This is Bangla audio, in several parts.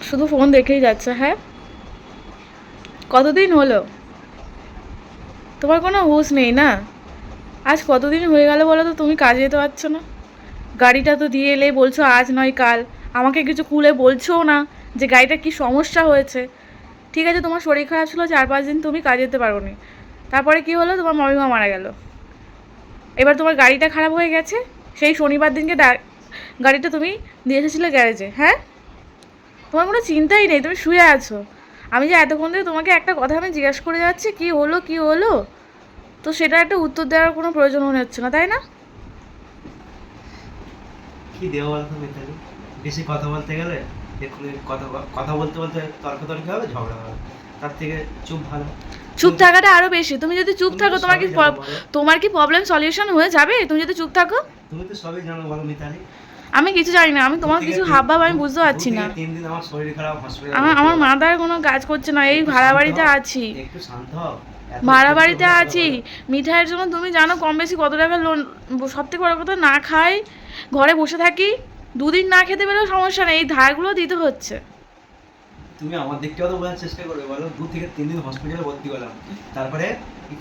শুধু ফোন দেখেই যাচ্ছে। হ্যাঁ, কতদিন হলো? তোমার কোনো হুঁশ নেই না? আজ কতদিন হয়ে গেল বলো তো, তুমি কাজে যেতে পারছো না? গাড়িটা তো দিয়ে এলে, বলছো আজ নয় কাল। আমাকে কিছু খুলে বলছোও না যে গাড়িটা কি সমস্যা হয়েছে। ঠিক আছে, তোমার শরীর খারাপ ছিল 4-5 দিন, তুমি কাজে যেতে পারো নি। তারপরে কি হলো, তোমার মামিমা মারা গেল। এবার তোমার গাড়িটা খারাপ হয়ে গেছে। সেই শনিবার দিনকে গাড়িটা তুমি দিয়ে এসেছিলে গ্যারেজে। হ্যাঁ, তোমার কোনো চিন্তাই নেই, তুমি শুয়ে আছো। আমি যে এতক্ষণ ধরে তোমাকে একটা কথা আমি জিজ্ঞাসা করে যাচ্ছি, কি হলো কি হলো, তো সেটা একটা উত্তর দেওয়ার কোনো প্রয়োজন মনে হচ্ছে না, তাই না? কি দেবো বলতো মিতালি? বেশি কথা বলতে গেলে এক্ষুনি কথা কথা বলতে বলতে তর্কাতর্কি হবে, ঝগড়া হবে। তার থেকে চুপ ভালো। চুপ তুমি থাকাটা আরো বেশি। তুমি যদি চুপ তুমি তো থাকো, সবই জানো বলো। তোমার কি প্রবলেম সলিউশন হয়ে যাবে তুমি যদি চুপ থাকো? তুমি তো সবই জানো বলো মিতালি। আমি কিছু জানি না, আমি দু তোমার থেকে কিছু তিন হাবভাব আমি দু বুঝতে দু পারছি থেকে না। 3 দিন আমার শরীর খারাপ, হসপিটালে আমার ভর্তি আমার হলাম। মাথার কোনো কাজ করছে না, এই একটু ভাড়া শান্ত বাড়িতে হও, আছি। একটু শান্ত হও। এত ভাড়া উত্তেজিত বাড়িতে হলে হবে আছি। বলো? মিঠাইয়ের জন্য তুমি জানো কম বেশি কত টাকা লোন। সব থেকে বড় কথা, না খাই, ঘরে বসে থাকি। 2 দিন না খেতে পেলেও সমস্যা নেই, এই ধারগুলো দিতে হচ্ছে। তুমি আমার দিকটাও তো বোঝার চেষ্টা করবে বলো। 2 থেকে 3 দিন হসপিটালে ভর্তি হলাম। তারপরে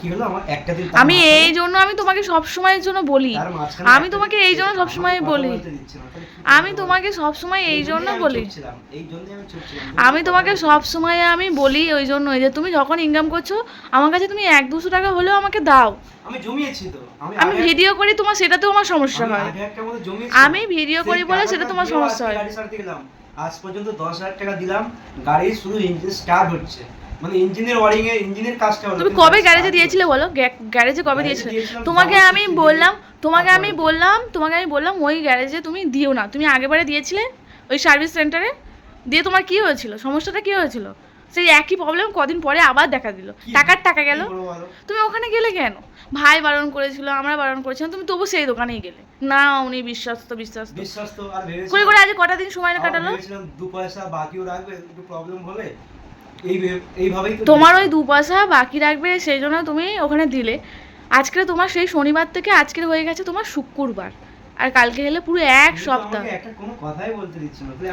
কি হলো, আমার একটা দিন তার আমি মাঝখানে এই জন্য আমি তোমাকে সব সময়ের জন্য বলি। তার মাঝখানে আমি একটা তোমাকে এই জন্য সব সময় আমাকে কথা বলি। বলতে দিচ্ছে না, তাহলে কি করবো আমি বলো? তোমাকে সব সময় এই এই জন্য জন্যই আমি বলি। চুপ ছিলাম, এই জন্যই আমি চুপ ছিলাম, তুমি আমি আমার কথা তোমাকে বলতে সব দিচ্ছ না। সময় আমি বলি ওই জন্যই যে তুমি যখন ইনকাম করছো, আমার কাছে তুমি 1-200 টাকা হলেও আমাকে দাও। আমি জমিয়েছি তো, আমি আমি আগে ভিডিও করি, তোমার সেটাতেও আমার সমস্যা আমি হয়। আগে একটা মতো জমিয়েছি না। আমি ভিডিও সেই করি বলে সেটা টাকাটা তোমার দিয়েও সমস্যা আজকে হয়। গাড়ি সারাতে গেলাম। আজ পর্যন্ত 10,000 টাকা দিলাম, গাড়ি শুধু ইঞ্জিন স্টার্ট হচ্ছে, মানে ইঞ্জিনের ওয়ারিং এ ইঞ্জিনের কাজটা হলো, তুমি কিন্তু কবে গাড়ি গ্যারেজে স্টার্ট দিয়েছিলে হচ্ছে। বলো? গ্যারেজে কবে গ্যারেজে দিয়েছিলে? দিয়েছিলাম তোমাকে জামা আমি ষষ্ঠীর দিনে, বললাম, তারপরের দিন। তোমাকে আমি বললাম ওই গ্যারেজে তুমি দিও না। তুমি আগেবারে দিয়েছিলে ওই সার্ভিস সেন্টারে, দিয়ে তোমার কি হয়েছিল? সমস্যাটা কি হয়েছিল? সেই একই প্রবলেম কদিন পরে আবার দেখা দিল, কি টাকার টাকা কি গেল। বলবো বলো? তুমি ওখানে গেলে কেন? ভাই বারণ করেছিল, আমরা বারণ করেছিলাম, তুমি তবু সেই দোকানেই গেলে। না, উনি বিশ্বস্ত বিশ্বস্ত বিশ্বাস তো আর করে ভেবেছিলাম, করে আজ কটা দিন সময় আবার কাটালো। ভেবেছিলাম 2 পয়সা বাকিও রাখবে একটু প্রবলেম হলে। এইভাবেই তো তোমার ওই দিয়েছিলাম। 2 পয়সা বাকি রাখবে সেই জন্য তুমি ওখানে দিলে। আজকে তোমার সেই শনিবার থেকে আজকের হয়ে গেছে তোমার শুক্রবার, আর কালকে হলে পুরো এক তুমি তো সপ্তাহ। আমাকে একটা কোনো কথাই বলতে দিচ্ছ না, তাহলে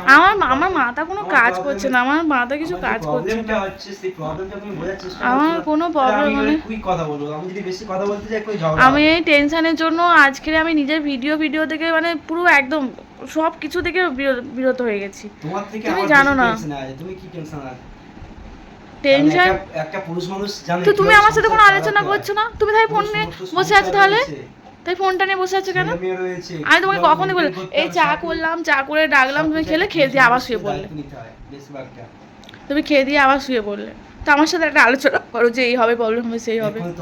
আমার মাথা কোনো আমার কাজ করছে প্রবলেমে না, আমার মাথা কিছু আমার যে কাজ করছে প্রবলেমটা না। হচ্ছে সেই প্রবলেমটা তুমি বোঝার চেষ্টা করছো আমার না। কোনো তাহলে প্রবলেম আমি মানে, কি কথা বলবো? আমি যদি বেশি কথা বলতে যাই কই ঝগড়া আমি হবে। এই টেনশনের জন্য আজকে আমি নিজের ভিডিও থেকে মানে পুরো একদম সব কিছু থেকে বিরত হয়ে গেছি। তোমার থেকে তুমি আমার জানো বেশি না টেনশনে আছে। তুমি কি টেনশন আছে? কারণ টেনশন। একটা একটা পুরুষ মানুষ জানে তো তুমি কিভাবে আমার সাথে সংসার কোনো আলোচনা চালাতে হয়। করছো না, তুমি তাই ফোন পুরো নিয়ে সমস্ত বসে আছো সংসার তাহলে? রয়েছে, তাই ফোনটা নিয়ে বসে আছো কেন? ছেলে মেয়ে রয়েছে, আমি তোমাকে কিভাবে কখনই বলি, মেনটেন করতে এই হবে চা সবকিছু। করলাম, চা করে ডাকলাম, তুমি সবকিছু খেলে, একটা খেয়ে পুরুষ দিয়ে আবার মানুষকে শুয়ে পড়লে। দায়িত্ব নিতে হয় বেশিরভাগটা। তুমি খেয়ে দিয়ে আবার শুয়ে পড়লে। তো আমার সাথে একটা আলোচনা করো যে এই হবে, প্রবলেম হবে, সেই হবে। এখন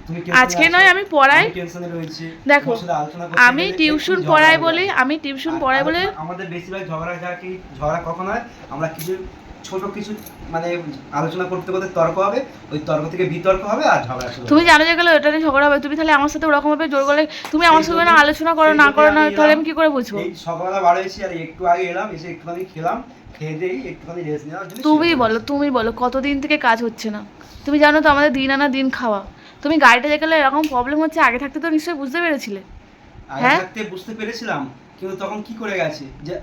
তুমি টেনশনে আজকে আছো, নয় আমি পড়াই। আমি টেনশনে রয়েছি। দেখো, তোমার সাথে আলোচনা করতে আমি গেলে টিউশন এক্ষুনি ঝগড়া পড়াই হয়ে বলে, যাবে। আমি টিউশন আর পড়াই বলে। আমাদের বেশিরভাগ ঝগড়া কখন হয়, আমরা কিছু ছোট কিছু মানে আলোচনা করতে করতে তর্ক হবে, ওই তর্ক থেকে বিতর্ক হবে আর ঝগড়া শুরু তুমি হবে। জানো যে গেলে ওটা নিয়ে ঝগড়া হবে, তুমি তাহলে আমার সাথে ওরকম ভাবে জোর করলে, তুমি আমার সেই সঙ্গে না জন্যই আলোচনা করো, সেই না জন্যই করো না, আমি তাহলে এলাম। আমি কি করে বুঝবো? এই সকালবেলা বার হয়েছি আর একটু আগে এলাম, এসে একটুখানি খেলাম, খেয়ে দিয়েই একটুখানি রেস্ট নেওয়ার জন্য শুয়ে পড়েছি। তুমি বলো কতদিন থেকে কাজ হচ্ছে না? তুমি জানো তো আমাদের দিন আনা দিন খাওয়া। তুমি গাড়িটা যে গেলে এরকম প্রবলেম হচ্ছে, আগে থাকতে তো নিশ্চয়ই বুঝতে পেরেছিলে। আগে হ্যাঁ, থাকতে বুঝতে পেরেছিলাম, কিন্তু তখন কি করে গেছি যে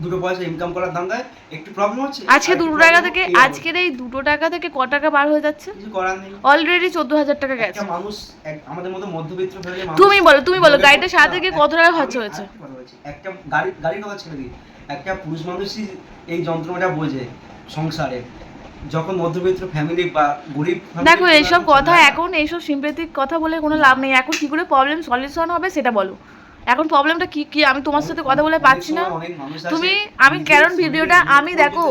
2 পয়সা ইনকাম করার ধান্দায় একটু প্রবলেম হচ্ছে, আজকে আর একটু 2 টাকা প্রবলেম থেকে, এই অবস্থা। আজকের এই 2 টাকা থেকে ক টাকা বার হয়ে যাচ্ছে? কিছু করার নেই। অলরেডি 14,000 টাকা একটা গেছে। মানুষ আমাদের মতো মধ্যবিত্ত ফ্যামিলির মানুষ তুমি বলো ভেবে গাড়িটা সারাতে না, গিয়ে কত টাকা খরচ আমি হয়েছে? আরেকটা কথা বলছি, একটা গাড়ির কথা ছেড়ে দিই, একটা পুরুষ মানুষই এই যন্ত্রণাটা বোঝে সংসারে। যখন মধ্যবিত্ত ফ্যামিলি বা গরিব দেখো, ফ্যামিলি এইসব কথা এখন, এইসব সিম্পেথিক কথা বলে কোনো লাভ নেই। এখন কি করে প্রবলেম সলিউশন হবে সেটা বলো। এখন প্রবলেমটা কি কি আমি তোমার সাথে কথা বলে পাচ্ছি না। তুমি, আমি কারণ ভিডিওটা আমি দেখো,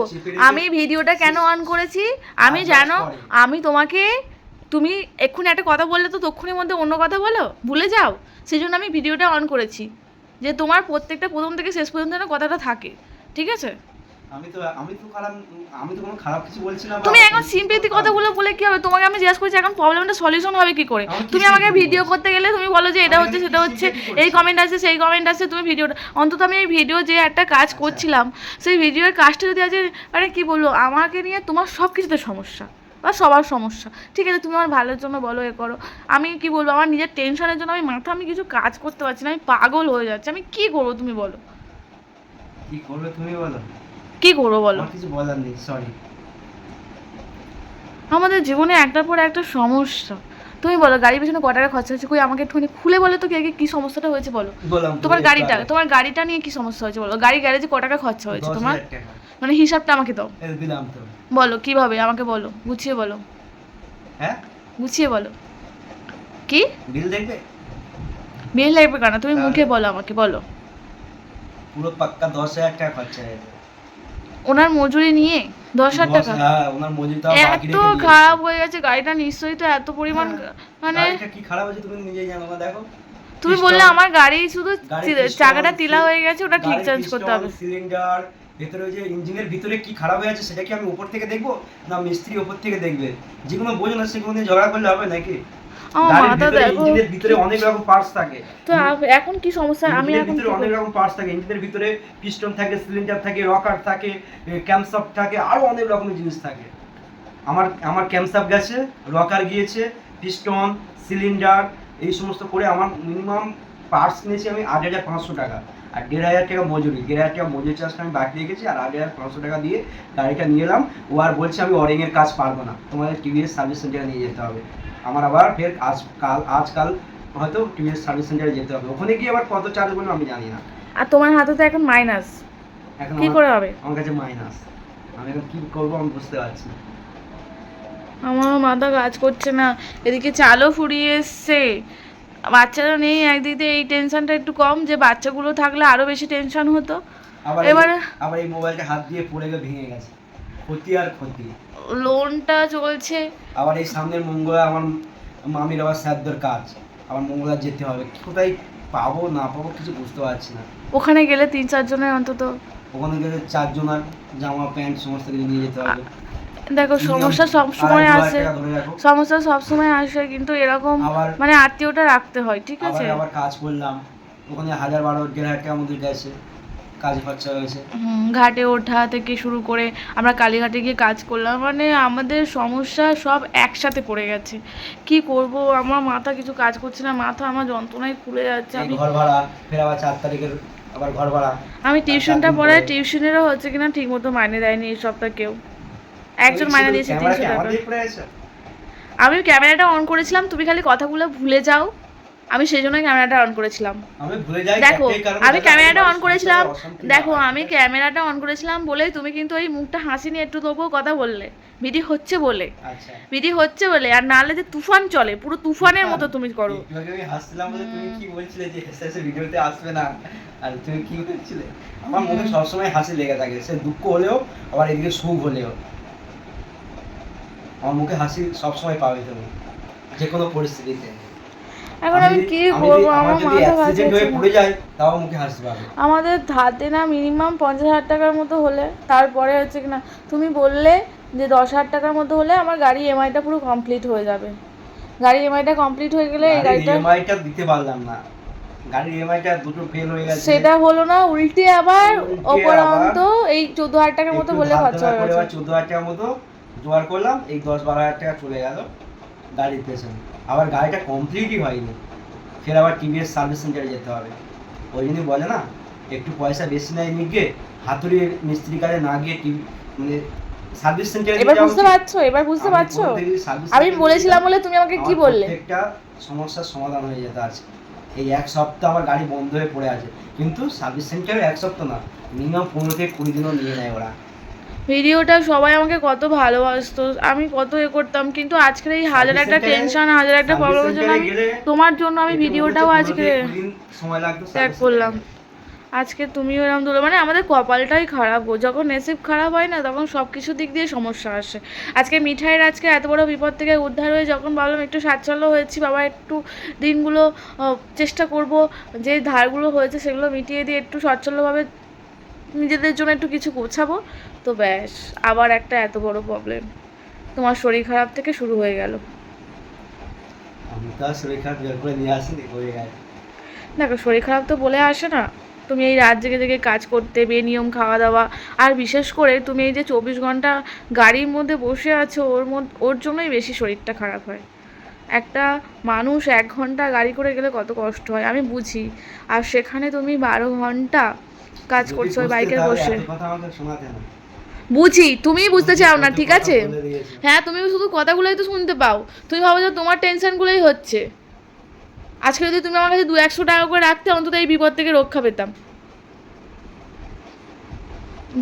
আমি ভিডিওটা কেন অন করেছি আমি জানো। আমি তোমাকে, তুমি এক্ষুনি একটা কথা বললে তো তক্ষুনির মধ্যে অন্য কথা বলো, ভুলে যাও। সেই জন্য আমি ভিডিওটা অন করেছি যে তোমার প্রত্যেকটা প্রথম থেকে শেষ পর্যন্ত যেন কথাটা থাকে, ঠিক আছে? আমি তো কোনো খারাপ কিছু বলছি না। তুমি এখন সিম্পেথি কথাগুলো বলে কি হবে? তোমাকে আমি জিজ্ঞাসা করছি এখন প্রবলেমটা সলিউশন হবে কি করে? আমি কি তুমি আমাকে sympathy ভিডিও করছি? করতে গেলে তুমি বলো যে এটা আমি হচ্ছে এখানে সেটা কি হচ্ছে, sympathy করছি? এই কমেন্ট আসছে সেই কমেন্ট আসছে, তুমি ভিডিওটা অন্তত, আমি এই ভিডিও যে একটা কাজ আচ্ছা। করছিলাম সেই ভিডিওর কাজটা যদি আজ, মানে কি বলবো, আমাকে নিয়ে তোমার সব কিছুতে সমস্যা বা সবার সমস্যা। ঠিক আছে, তুমি আমার ভালোর জন্য বলো, এ করো। আমি কি বলবো, আমার নিজের টেনশনের জন্য আমি কিছু কাজ করতে পারছি না, আমি পাগল হয়ে যাচ্ছি। আমি কি করবো তুমি বলো? কি করবে তুমি বলো? কি করবো বলো? আমার কিছু বলার নেই, সরি। আমাদের জীবনে একটার পর একটা সমস্যা। তুমি বলো গাড়ির পেছনে ক টাকা খরচা হয়েছে, কই আমাকে একটুখানি খুলে বলো তো, কি আগে কি সমস্যাটা হয়েছে বলো। বললাম তো তোমার একটু গাড়িটা আগে। তোমার গাড়িটা নিয়ে কি সমস্যা হয়েছে বলো, গাড়ি গ্যারেজে ক টাকা খরচা হয়েছে 10,000 তোমার, টাকা। মানে হিসাবটা আমাকে দাও। দিলাম তো। বলো কিভাবে, আমাকে বলো, গুছিয়ে বলো, হ্যাঁ, গুছিয়ে বলো। কি বিল দেখবে? বিল লাগবে কেন, তুমি তাহলে? মুখে বলো, আমাকে বলো। পুরো পাক্কা 10,000 টাকা খরচা হয়েছে। ওনার মজুরি নিয়ে 10,000 টাকা? হ্যাঁ, ওনার মজুরি তাও বাকি এত রেখে দিয়েছে। খারাপ হয়ে গেছে গাড়িটা, নিশ্চয়ই তো এত পরিমাণ হ্যাঁ, মানে। গাড়িটা কি খারাপ হয়েছে তুমি নিজেই জানো না, দেখো। তুমি Piston, বললে আমার গাড়ি শুধু গাড়ির চাকাটা piston, তিলা হয়ে গেছে, ওটা ঠিক গাড়ির চেঞ্জ করতে piston, হবে। সিলিন্ডার, ভেতরে ওই যে ইঞ্জিনের ভিতরে কি খারাপ হয়ে আছে সেটা কি আমি উপর থেকে দেখবো, না মিস্ত্রি উপর থেকে দেখবে? যেগুলো বোঝো না সেগুলো নিয়ে ঝগড়া করলে হবে নাকি? আমার গাড়ির মাথা ভিতরে, দেখো। ইঞ্জিনের ভিতরে অনেক রকম পার্টস থাকে। তো এখন কি সমস্যা, আমি ইঞ্জিনের এখন ভিতরে কি অনেক করব? রকম পার্টস থাকে, ইঞ্জিনের ভিতরে পিস্টন থাকে, সিলিন্ডার থাকে, রকার থাকে, ক্যামশাফট থাকে, আরো অনেক রকমের জিনিস থাকে। আমার ক্যামশাফট গেছে, রকার গিয়েছে, পিস্টন, সিলিন্ডার, এই সমস্ত করে আমার মিনিমাম পার্টস নিয়েছি আমি 8,500 টাকা। আর 1,500 টাকা মজুরি, 1,500 টাকা মজুরি চার্জটা আমি বাকি রেখেছি, আর 8,500 টাকা দিয়ে গাড়িটা নিয়ে এলাম। ও আর বলছে আমি ওয়ারিংয়ের কাজ পারবো না, তোমাদের টিভিএস সার্ভিস সেন্টারে নিয়ে যেতে হবে। আমার আবার ফের আজকাল হয়তো টিভিএস সার্ভিস সেন্টারে যেতে হবে, ওখানে গিয়ে আবার কত চার্জ বলবো আমি জানি না। আর তোমার হাতে তো এখন মাইনাস, এখন কি করে হবে? আমার কাছে মাইনাস, আমি এখন কি করবো আমি বুঝতে পারছি না। আমার মাথা কাজ করছে না, এদিকে চালও ফুরিয়ে এসছে, বাচ্চারা নেই, একদিক দিয়ে এই টেনশনটা একটু কম, যে বাচ্চাগুলো থাকলে আরো বেশি টেনশন হতো। এবারে আবার এই মোবাইলটা হাত দিয়ে পড়ে গিয়ে ভেঙে গেছে, ক্ষতি আর ক্ষতি। লোনটা চলছে। আবার এই সামনের মঙ্গলা আমার মামির আবার স্যারদের কাজ, আবার মঙ্গলা যেতে হবে, কোথায় পাবো না পাবো কিছু বুঝতে পারছি না। ওখানে গেলে 3-4 জনের অন্তত। ওখানে গেলে 4 জনের জামা প্যান্ট সমস্ত কিছু নিয়ে যেতে হবে। দেখো সমস্যা সব সময় 2,500 আসে, টাকা ধরে রাখো। সমস্যা সব সময় আসে, কিন্তু এরকম আবার- মানে আত্মীয়টা রাখতে হয়, ঠিক আছে। আবার কাজ করলাম, ওখানে 1,000-1,500 টাকা আমাদের গেছে, কাজ খরচা হয়েছে। ঘাটে ওঠা থেকে শুরু করে আমরা কালীঘাটে গিয়ে কাজ করলাম, মানে আমাদের সমস্যা সব একসাথে পড়ে গেছে। কি করব, আমার মাথা কিছু কাজ করছে না, মাথা আমার যন্ত্রণায় খুলে যাচ্ছে। এই আমি ঘর ভাড়া, ফের আবার 4 তারিখের আবার ঘর ভাড়া। আমি টিউশনটা 4 দিন পড়াই, পরে। টিউশনেরও হচ্ছে কিনা ঠিক মতো মাইনে দেয়নি এই সপ্তাহ কেউ। একজন মাইনে দিয়েছে ক্যামেরা 300 কি আমার টাকা। দিয়ে পড়ে আছে? আমি ক্যামেরাটা অন করেছিলাম, তুমি খালি কথাগুলো ভুলে যাও, আমি সেই জন্য ক্যামেরাটা অন করেছিলাম। আমি ভুলে যাই দেখো একটাই কারণে, আমি যাতে ক্যামেরাটা আমার অন করেছিলাম, অশান্তি না দেখো হয়। আমি ক্যামেরাটা অন করেছিলাম বলেই তুমি কিন্তু ওই মুখটা হাসি নিয়ে একটু তবুও কথা বললে, ভিডিও হচ্ছে বলে, আচ্ছা, ভিডিও হচ্ছে বলে। আর নাহলে যে তুফান চলে, পুরো তুফানের মতো তুমি করো। একটু আগে আমি হাসছিলাম বলে তুমি কি বলছিলে যে হেসে হেসে ভিডিওতে আসবে না, আর তুমি কি বলছিলে? আমার মুখে সবসময় হাসি লেগে থাকে, সে দুঃখ হলেও আবার এদিকে সুখ হলেও আমার মুখে হাসি সবসময় পাবে তুমি, যে কোনো পরিস্থিতিতে। এখন আমি কি করবো, আমার যদি মাথা কাজ অ্যাক্সিডেন্ট হয়ে করছে না। পড়ে যায় তাও মুখে হাসি পাবে। আমাদের ধাতে না মিনিমাম 50,000 টাকার মতো হলে, তারপরে হচ্ছে কিনা তুমি বললে যে 10,000 টাকার মতো হলে আমার গাড়ি ইএমআইটা পুরো কমপ্লিট হয়ে যাবে। গাড়ি ইএমআইটা কমপ্লিট হয়ে গেলে এই গাড়িটা, ইএমআইটা দিতে পারলাম না, গাড়ির ইএমআইটা দুটো ফেল হয়ে গেছে। সেটা হলো না, উল্টে আবার উল্টে অপরন্ত এই 14,000 টাকার মতো বলে খরচা হয়ে গেছে। 14,000 টাকার মতো জোগাড় করলাম, এই 10-12,000 টাকা চলে গেল গাড়ির পেছনে। আবার গাড়িটা কমপ্লিটই হয়নি, ফের আবার টিভিএস সার্ভিস সেন্টারে যেতে হবে। ওই জন্যই বলে না, একটু পয়সা বেশি নেয় নিগে, হাতুড়ির মিস্ত্রি কাজে না গিয়ে মানে সার্ভিস সেন্টারে এবার বুঝতে পারছো, এবার বুঝতে পারছো আমি বলেছিলাম বলে তুমি আমাকে কি বললে। একটা সমস্যার সমাধান হয়ে যেত আজকে। এই 1 সপ্তাহ আমার গাড়ি বন্ধ হয়ে পড়ে আছে, কিন্তু সার্ভিস সেন্টারে 1 সপ্তাহ না, মিনিমাম 15 থেকে 20 দিনও নিয়ে নেয় ওরা। ভিডিওটা সবাই আমাকে কত ভালোবাসতো, আমি কত করতাম, কিন্তু আজকের এই হাজার একটা টেনশন, হাজার একটা প্রবলেমের জন্য আমি তোমার জন্য আমি ভিডিওটাও আজকে সময় লাগতো ত্যাগ করলাম। আজকে তুমিও এরকম দিলো, মানে আমাদের কপালটাই খারাপ গো, যখন নসিব খারাপ হয় না তখন সব কিছু দিক দিয়ে সমস্যা আসে। আজকে মিঠাইয়ের আজকে এত বড় বিপদ থেকে উদ্ধার হয়ে যখন ভাবলাম একটু স্বাচ্ছন্দ্য হয়েছি, বাবা একটু দিনগুলো চেষ্টা করব যে ধারগুলো হয়েছে সেগুলো মিটিয়ে দিয়ে একটু সচ্ছলভাবে নিজেদের জন্য একটু কিছু গোছাবো, তো ব্যাস আবার একটা এত বড় প্রবলেম, তোমার শরীর খারাপ থেকে শুরু হয়ে গেল। আমি তো আর শরীর খারাপ বের করে নিয়ে আসিনি, হয়ে গেছে। দেখো শরীর খারাপ তো বলে আসে না, তুমি এই রাত জেগে জেগে কাজ করতে, বেনিয়ম খাওয়া দাওয়া, আর বিশেষ করে তুমি এই যে 24 ঘন্টা গাড়ির মধ্যে বসে আছো, ওর জন্যই বেশি শরীরটা খারাপ হয়। একটা মানুষ 1 ঘন্টা গাড়ি করে গেলে কত কষ্ট হয় আমি বুঝি, আর সেখানে তুমি 12 ঘন্টা কাজ যদি করছো ওই বুঝতে বাইকে তাহলে বসে। এত কথা আমাকে শোনাতে না। বুঝি, তুমি বুঝতে চাও না, কত ঠিক কথা আছে? বলে দিয়েছে। হ্যাঁ, তুমি শুধু কথাগুলোই তো শুনতে পাও। তুমি ভাবো যে তোমার টেনশনগুলোই হচ্ছে। আজকে যদি তুমি আমার কাছে 200-100 টাকা করে রাখতে, অন্তত এই বিপদ থেকে রক্ষা পেতাম।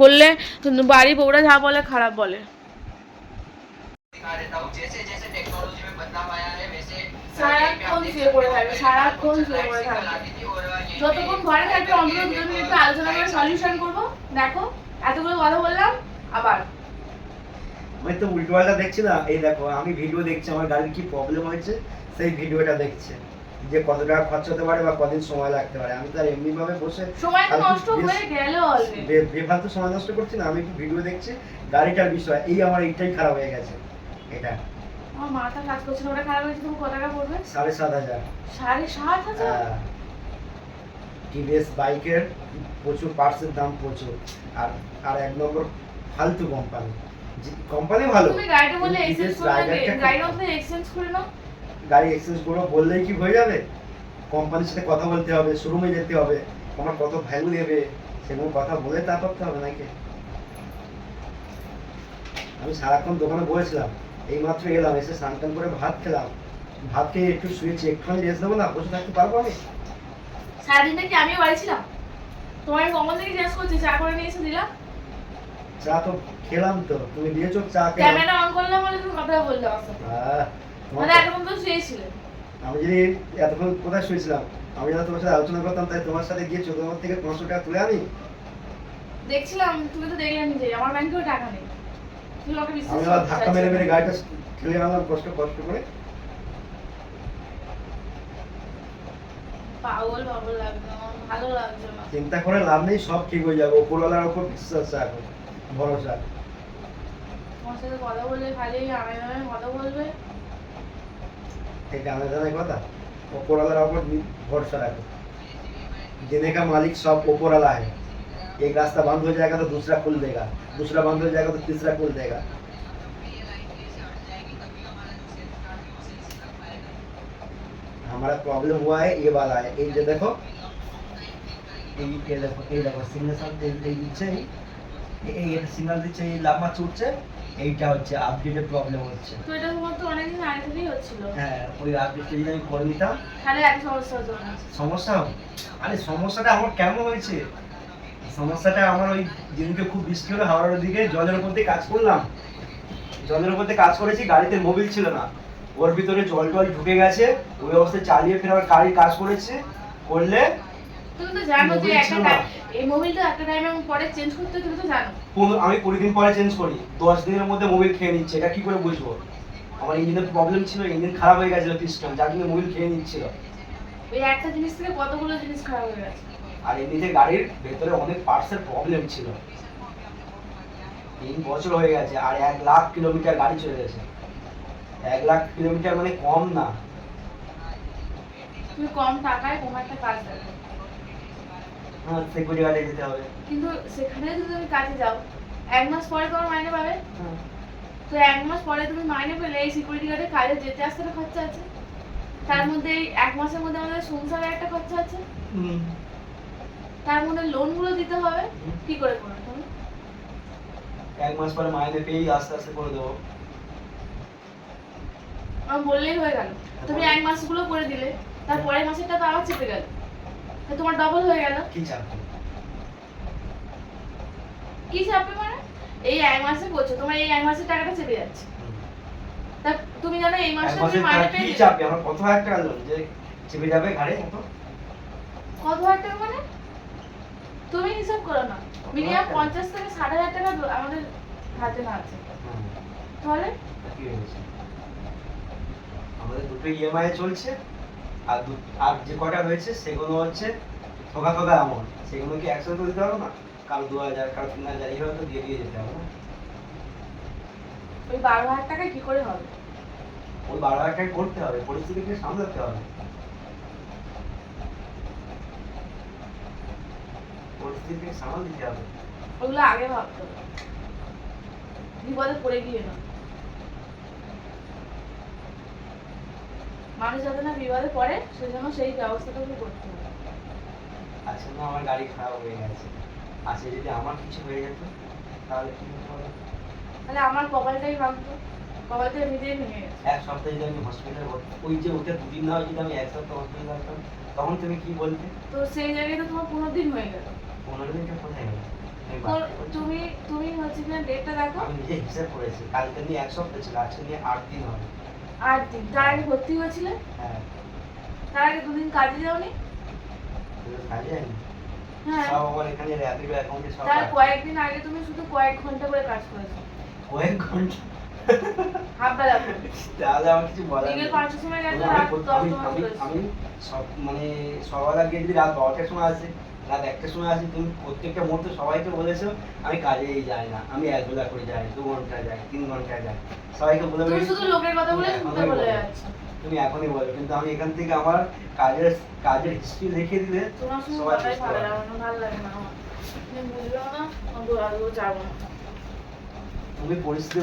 বললে বাড়ি বউরা যা বলে খারাপ বলে। সারাক্ষণ শুয়ে পড়ে থাকবে, সারাক্ষণ শুয়ে পড়ে থাকবে। যতক্ষণ ঘরে থাকবে অন্তত 2 মিনিট একটু আলোচনা করে সলিউশন করবো। দেখো, এতগুলো কথা বললাম আবার। আমি তো উল্টোপাল্টা দেখছি না, এই দেখো আমি ভিডিও দেখছি আমার গাড়ির কি প্রবলেম হয়েছে, সেই ভিডিওটা দেখছে যে কত টাকা খরচ হতে পারে বা কদিন সময় লাগতে পারে। আমি তো আর এমনি ভাবে বসে সময় তো ফালতু নষ্ট হয়ে গেল অলরেডি। বেফালতু সময় নষ্ট করছি না, আমি একটু ভিডিও দেখছি গাড়িটার বিষয়। এই আমার এইটাই খারাপ হয়ে গেছে, এটা আমার মাথা কাজ করছে না। ওটা খারাপ হয়েছে, তুমি কত টাকা পড়বে? 7,500। 7,500? টিভিএস বাইকের প্রচুর পার্টসের দাম প্রচুর, আর আর এক নম্বর ফালতু কোম্পানি। কোম্পানি ভালো, তুমি গাড়িটা বলে কিন্তু এক্সচেঞ্জ TVS করে রাইডারটা নেবে, খুব গাড়িটা ভালো। বলে এক্সচেঞ্জ করে নাও। গাড়ি এক্সচেঞ্জ করবো বললেই কি হয়ে যাবে? কোম্পানির সাথে কথা বলতে হবে, শোরুমে যেতে হবে, আমার কত ভ্যালু দেবে সেগুলো কথা বলে তা করতে হবে নাকি? আমি সারাক্ষণ দোকানে বসেছিলাম, এইমাত্র এলাম, এসে স্নান টান করে ভাত খেলাম, ভাত খেয়ে একটু শুয়েছি, একটুখানি রেস্ট দেবো না? বসে থাকতে পারবো আমি? সারাদিনটা কি আমিও বাড়ি ছিলাম? তোমার কখন থেকে জিজ্ঞেস করছি, চা করে নিয়ে এসে দিলাম। চা তো খেলাম, তো তুমি দিয়েছো চা খেলাম। ক্যামেরা অন করলাম বলে তুমি কথা বলতে পারছো। তোমার মানে এতক্ষণ তো শুয়েছিলে। আমি যদি এতক্ষণ কোথায় শুয়েছিলাম, আমি যদি তোমার সাথে আলোচনা করতাম, তাই তোমার সাথে গিয়ে তোমার থেকে 500 টাকা তুলে আনি। দেখছিলাম, তুমি তো দেখলে নিজেই আমার ব্যাংকেও টাকা নেই। তুমি আমাকে বিশ্বাস আমি আবার করতে ধাক্কা চাইছো মেরে না। মেরে গাড়িটা ঠেলে আনলাম কষ্ট কষ্ট করে। পাগল পাগল লাগছে, আমার ভালো লাগছে না। চিন্তা করে লাভ নেই, সব ঠিক হয়ে যাবে, ওপরওয়ালার উপর বিশ্বাস রাখো, ভরসা। তোমার সাথে কথা বললে খালি আমি কথা বলবে। এটা আমার জানার কথা, ওপরওয়ালার উপর भरोसा रखो, देने का मालिक सब ऊपर वाला है। एक रास्ता बंद हो जाएगा तो दूसरा खुल देगा, दूसरा बंद हो जाएगा तो तीसरा खुल देगा। हमारा प्रॉब्लम हुआ है ये वाला है, ये जो देखो, ये देखो सिग्नल দিচ্ছে, এই এটা সিগন্যাল দিচ্ছে, এই লাম্বা ছুটছে, এইটা হচ্ছে আপডেটের প্রবলেম হচ্ছে। তো এটা তোমার তো অনেকদিন আগে থেকেই হচ্ছিল। হ্যাঁ, ওই আপডেটটা যদি আমি করে নিতাম তাহলে এক সমস্যা হতো না। সমস্যা হবে। আরে সমস্যাটা আমার কেমন হয়েছে, সমস্যাটা আমার ওই যেদিনকে খুব বৃষ্টি হলো হাওড়ার দিকে, জলের উপর দিয়ে কাজ করলাম, জলের উপর দিয়ে কাজ করেছি, গাড়িতে মোবিল ছিল না, ওর ভিতরে জল টল ঢুকে গেছে, ওই অবস্থায় চালিয়ে ফের আবার গাড়ি কাজ করেছে, করলে তুমি তো জানো যে মোবিল একটা ছিল না। এই মোবিলটা একটা টাইমে আমি পরে চেঞ্জ করতে, তুমি তো জানো। আমি 20 দিন পরে চেঞ্জ করি, 10 দিনের মধ্যে মোবিল খেয়ে নিচ্ছে, এটা কি করে বুঝবো? আমার ইঞ্জিনের প্রবলেম ছিল, ইঞ্জিন খারাপ হয়ে গেছিল পিস্টন, যার জন্য মোবিল খেয়ে নিচ্ছিল। ওই একটা জিনিস থেকে কতগুলো জিনিস খারাপ হয়ে গেছে। আর এমনিতে গাড়ির ভেতরে অনেক পার্টসের প্রবলেম ছিল। 3 বছর হয়ে গেছে, আর 1 লাখ কিলোমিটার গাড়ি চলে গেছে। 1 লাখ কিলোমিটার মানে কম না। তুমি কম টাকায় কম একটা কাজ দেখো, হ্যাঁ, সিকিউরিটি গার্ডে যেতে হবে। কিন্তু সেখানে যদি তুমি কাজে যাও 1 মাস পরে তোমার মাইনে পাবে। তো 1 মাস পরে তুমি মাইনে পেলে এই সিকিউরিটি গার্ডে কাজে যেতে আসতে একটা খরচা আছে, তার মধ্যে এই 1 মাসের মধ্যে আমাদের সংসারে একটা খরচা আছে, তার মধ্যে লোনগুলো দিতে হবে। কি করে করবে তুমি? 1 মাস পরে মাইনে পেয়েই আস্তে আস্তে করে দেবো। আমার বললেই হয়ে গেল। তুমি 1 মাসগুলো করে দিলে, তারপরের মাসেরটা তো আবার চেপে গেল, তো তোমার ডবল হয়ে গেল। কি চাপ? কি চাপবে মানে? এই 1 মাসে করছো, তোমার এই 1 মাসের টাকাটা চেপে যাচ্ছে। তা তুমি জানো এই 1 মাসটা মাসে তুমি মাইনে কি পেয়ে চাপবে? আমার কত হাজার টাকা লোন যে চেপে যাবে ঘাড়ে এত? কত হাজার টাকা মানে? তুমি হিসাব করো না, মিনিমাম 50 থেকে 60,000 টাকা আমাদের হাতে না আছে। তাহলে কি হয়েছে? আমাদের দুটো ইএমআই চলছে, আর আর যে কটা রয়েছে সেগুলো হচ্ছে থোকা থোকা অ্যামাউন্ট, সেগুলো কি একসাথে তো দিতে পারবো না? কাল 2,000, কাল 3,000, এইভাবে তো দিয়ে যেতে হবে না? ওই 12,000 টাকা কি করে হবে? ওই 12,000 টাকা করতে হবে, পরিস্থিতিকে সামলাতে হবে, পরিস্থিতিকে সামাল দিতে হবে। ওগুলো আগে ভাবতে হবে, বিপদে পড়ে গিয়ে না। মানুষ যাতে না বিপদে পড়ে সেজন্য সেই ব্যবস্থাটা করতে হবে। আচ্ছা, না আমার গাড়ি খারাপ হয়ে গেছে, আচ্ছা যদি আমার কিছু হয়ে যেত তাহলে কি হতো বলো? তাহলে আমার কপালটাই ভাঙতো, কপালটা এমনিতেই ভেঙে গেছে। এক সপ্তাহে যদি আমি হসপিটালে ভর্তি, ওই যে ওটা দুদিন না হয় যদি আমি এক সপ্তাহ হসপিটালে থাকতাম, তখন তুমি কি বলতে? তো সেই জায়গায় তো তোমার 15 দিন হয়ে গেল। 15 দিনটা কোথায় গেল? আমি তো বাড়িতে বলছি। তুমি তুমি হচ্ছে কিনা ডেটটা দেখো। আমি নিজে হিসাব করেছি, কালকে নিয়ে এক সপ্তাহ ছিল, আজকে নিয়ে 8 দিন হবে। 8 দিন তার আগে ভর্তি হয়েছিলে, হ্যাঁ, তার আগে 2 দিন কাজে যাওনি। তুমি কাজে যায়নি? হ্যাঁ, সব আমার এখানে র্যাপিডো অ্যাকাউন্টে সব তার আছে। কয়েকদিন আগে তুমি শুধু কয়েক ঘন্টা করে কাজ করেছো, কয়েক ঘন্টা? হাফ বেলা করে। তাহলে আমার কিছু বলার বিকেল নেই। 5টার সময় গেছো, আমি রাত প্রত- 10 আমি সময় আমি চলে এসেছো। আমি সব মানে সবার আগে যদি রাত 12টার সময় আসে, রাত 1টার সময় আসি, তুমি প্রত্যেকটা মুহূর্তে সবাইকে বলেছো আমি কাজেই যাই না, আমি 1 বেলা করে যাই, 2 ঘন্টা যাই, 3 ঘন্টা যাই, সবাইকে বলে তুমি বেরিয়েছি। শুধু লোকের কথা বলে তুমি শুনতে এখনই বলে বলো। যাচ্ছ। তুমি এখনই বলো, কিন্তু আমি এখান থেকে আমার কাজের হিস্ট্রি লিখে দিলে তোমার সঙ্গে সবাই কথাই বুঝতে ভালো পারবে। লাগে না, ভালো লাগে না আমার। তুমি বুঝবেও না, আমি যাবো না। তুমি পরিস্থিতি